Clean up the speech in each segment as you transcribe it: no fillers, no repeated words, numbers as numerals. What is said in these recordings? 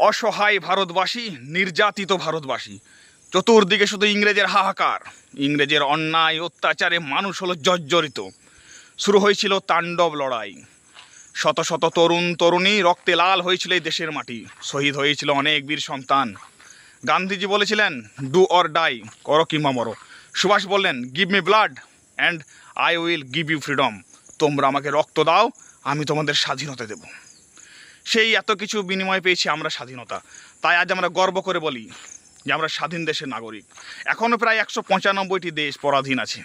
অসহায় ভারতবাসী, নির্যাতিত ভারতবাসী, চতুর্দিকে শুধু ইংরেজের হাহাকার, ইংরেজের অন্যায় অত্যাচারে মানুষ হলো জর্জরিত। শুরু হয়েছিল তাণ্ডব লড়াই, শত শত তরুণ তরুণী রক্তে লাল হয়েছিল এই দেশের মাটি, শহীদ হয়েছিল অনেক বীর সন্তান। গান্ধীজি বলেছিলেন ডু অর ডাই, করো কিংবা মরো। সুভাষ বললেন give me blood and I will give you freedom, তোমরা আমাকে রক্ত দাও, আমি তোমাদের স্বাধীনতা দেব। সেই এত কিছু বিনিময় পেয়েছি আমরা স্বাধীনতা, তাই আজ আমরা গর্ব করে বলি যে আমরা স্বাধীন দেশের নাগরিক। এখনও প্রায় 195টি দেশ পরাধীন আছে।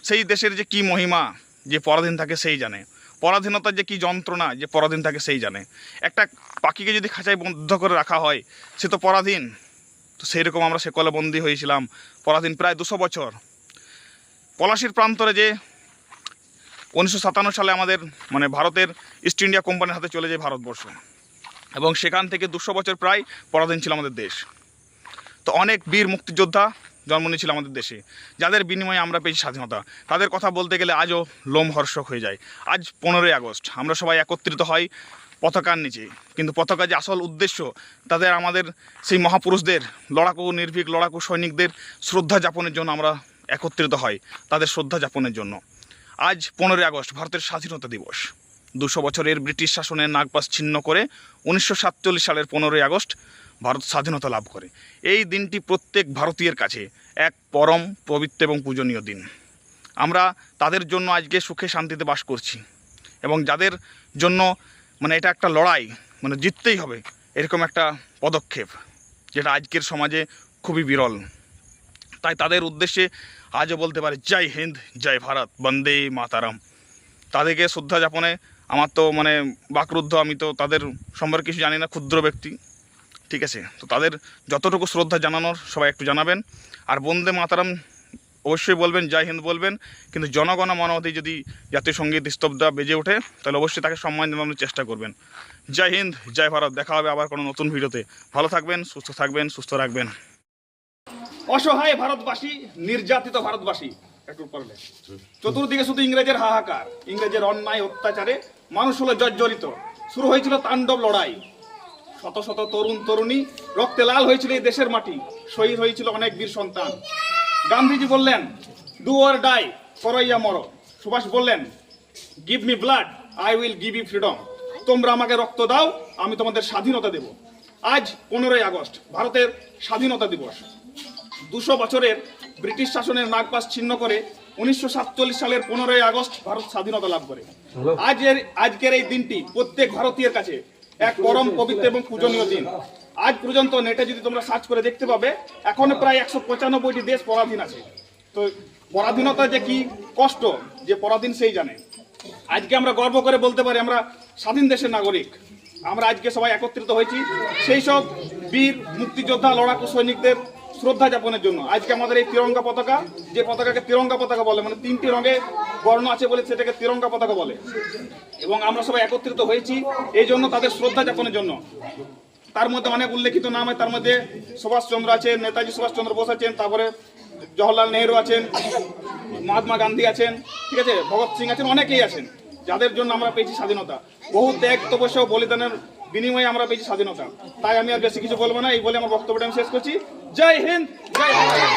সেই দেশের যে কি মহিমা যে পরাধীন থাকে সেই জানে, পরাধীনতার যে কি যন্ত্রণা যে পরাধীন থাকে সেই জানে। একটা পাখিকে যদি খাঁচায় বদ্ধ করে রাখা হয় সে তো পরাধীন, তো সেই রকম আমরা সেকলে বন্দী হয়েছিলাম পরাধীন প্রায় 200 বছর। পলাশির প্রান্তরে যে 1957 সালে আমাদের ভারতের ইস্ট ইন্ডিয়া কোম্পানির হাতে চলে যায় ভারতবর্ষ, এবং সেখান থেকে 200 বছর প্রায় পরাধীন ছিল আমাদের দেশ। তো অনেক বীর মুক্তিযোদ্ধা জন্ম নিয়েছিল আমাদের দেশে, যাদের বিনিময়ে আমরা পেয়েছি স্বাধীনতা। তাদের কথা বলতে গেলে আজও লোমহর্ষক হয়ে যায়। আজ 15ই আগস্ট আমরা সবাই একত্রিত হই পতাকার নিচে, কিন্তু পতাকা যে আসল উদ্দেশ্য, তাদের আমাদের সেই মহাপুরুষদের লড়াকু নির্ভীক লড়াকু সৈনিকদের শ্রদ্ধা যাপনের জন্য আমরা একত্রিত হই, তাদের শ্রদ্ধা যাপনের জন্য। আজ 15ই আগস্ট ভারতের স্বাধীনতা দিবস। 200 বছরের ব্রিটিশ শাসনের নাগপাশ ছিন্ন করে 1947 সালের 15ই আগস্ট ভারত স্বাধীনতা লাভ করে। এই দিনটি প্রত্যেক ভারতীয়ের কাছে এক পরম পবিত্র এবং পূজনীয় দিন। আমরা তাদের জন্য আজকে সুখে শান্তিতে বাস করছি, এবং যাদের জন্য এটা একটা লড়াই, জিততেই হবে এরকম একটা পদক্ষেপ, যেটা আজকের সমাজে খুবই বিরল। তাই তাদের উদ্দেশ্যে আজও বলতে পারে জয় হিন্দ, জয় ভারত, বন্দে মাতারাম। তাদেরকে শ্রদ্ধা যাপনে আমার তো বাকরুদ্ধ, আমি তো তাদের সম্পর্কে কিছু জানি না, ক্ষুদ্র ব্যক্তি, ঠিক আছে। তো তাদের যতটুকু শ্রদ্ধা জানানোর সবাই একটু জানাবেন। আর বন্দে মাতারাম অবশ্যই বলবেন, জয় হিন্দ বলবেন, কিন্তু জনগণ মন অধি যদি জাতীয় সঙ্গীত স্তব্ধা বেজে ওঠে তাহলে অবশ্যই তাকে সম্মান জানানোর চেষ্টা করবেন। জয় হিন্দ, জয় ভারত। দেখা হবে আবার কোনো নতুন ভিডিওতে। ভালো থাকবেন, সুস্থ রাখবেন। অসহায় ভারতবাসী, নির্যাতিত ভারতবাসী, একটু পড়লে চতুর্দিকে শুধু ইংরেজের হাহাকার, ইংরেজের অন্যায় অত্যাচারে মানুষ হলো জর্জরিত। শুরু হয়েছিল তাণ্ডব লড়াই, শত শত তরুণ তরুণী রক্তে লাল হয়েছিল এই দেশের মাটি, শহীদ হয়েছিল অনেক বীর সন্তান। গান্ধীজি বললেন ডু অর ডাই, করো ইয়া মরো। সুভাষ বললেন give me blood, I will give you freedom, তোমরা আমাকে রক্ত দাও, আমি তোমাদের স্বাধীনতা দেব। আজ 15ই আগস্ট ভারতের স্বাধীনতা দিবস। 200 বছরের ব্রিটিশ শাসনের নাগপাশ ছিন্ন করে 1947 সালের 15ই আগস্ট ভারত স্বাধীনতা লাভ করে। আজকের এই দিনটি প্রত্যেক ভারতীয়ের কাছে এক পরম পবিত্র এবং পূজনীয় দিন। আজ পর্যন্ত নেটে যদি তোমরা সার্চ করে দেখতে পাবে এখনো প্রায় 195টি দেশ পরাধীন আছে। তো পরাধীনতা যে কি কষ্ট যে পরাধীন সেই জানে। আজকে আমরা গর্ব করে বলতে পারি আমরা স্বাধীন দেশের নাগরিক। আমরা আজকে সবাই একত্রিত হয়েছি সেই সব বীর মুক্তিযোদ্ধা লড়াকু সৈনিকদের শ্রদ্ধা যাপনের জন্য। আজকে আমাদের এই তিরঙ্গা পতাকা, যে পতাকাকে তিরঙ্গা পতাকা বলে, 3টি রঙে বর্ণ আছে বলে সেটাকে তিরঙ্গা পতাকা বলে, এবং আমরা সবাই একত্রিত হয়েছি এই জন্য তাদের শ্রদ্ধা যাপনের জন্য। তার মধ্যে অনেক উল্লেখিত নাম হয়, তার মধ্যে সুভাষচন্দ্র আছেন, নেতাজি সুভাষচন্দ্র বোস আছেন, তারপরে জওহরলাল নেহরু আছেন, মহাত্মা গান্ধী আছেন, ঠিক আছে, ভগৎ সিং আছেন, অনেকেই আছেন, যাদের জন্য আমরা পেয়েছি স্বাধীনতা। বহু ত্যাগ তপস্যা ও বলিদানের বিনিময়ে আমরা পেয়েছি স্বাধীনতা। তাই আমি আর বেশি কিছু বলবো না, এই বলে আমার বক্তব্যটা আমি শেষ করছি। জয় হিন্দ, জয় ভারত।